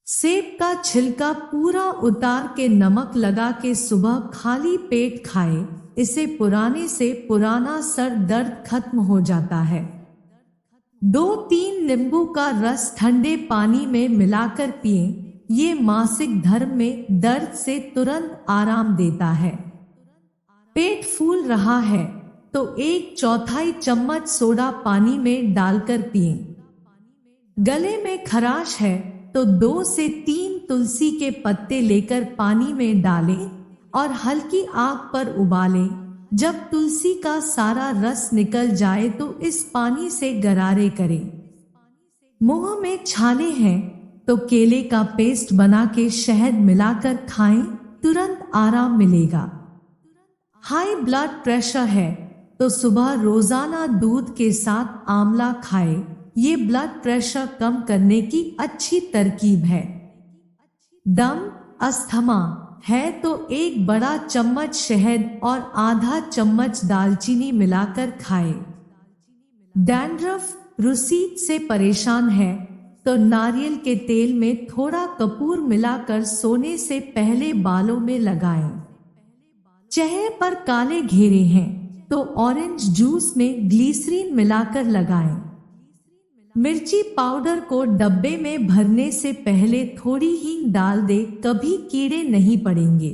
सेब का छिलका पूरा उतार के नमक लगा के सुबह खाली पेट खाए। इससे पुराने से पुराना सर दर्द खत्म हो जाता है। 2-3 नींबू का रस ठंडे पानी में मिलाकर पिएं। ये मासिक धर्म में दर्द से तुरंत आराम देता है। पेट फूल रहा है तो 1/4 चम्मच सोडा पानी में डालकर पिएं। गले में खराश है तो 2 से 3 तुलसी के पत्ते लेकर पानी में डालें और हल्की आग पर उबालें। जब तुलसी का सारा रस निकल जाए तो इस पानी से गरारे करें। मुंह में छाले हैं तो केले का पेस्ट बना के शहद मिलाकर खाएं, तुरंत आराम मिलेगा। हाई ब्लड प्रेशर है तो सुबह रोजाना दूध के साथ आंवला खाएं। ये ब्लड प्रेशर कम करने की अच्छी तरकीब है। दम, अस्थमा है तो 1 बड़ा चम्मच शहद और आधा चम्मच दालचीनी मिलाकर खाएं। डैंड्रफ, रुसीत से परेशान है तो नारियल के तेल में थोड़ा कपूर मिलाकर सोने से पहले बालों में लगाएं। चेहरे पर काले घेरे हैं तो ऑरेंज जूस में ग्लिसरीन मिलाकर लगाएं। मिर्ची पाउडर को डब्बे में भरने से पहले थोड़ी हींग डाल दे, कभी कीड़े नहीं पड़ेंगे।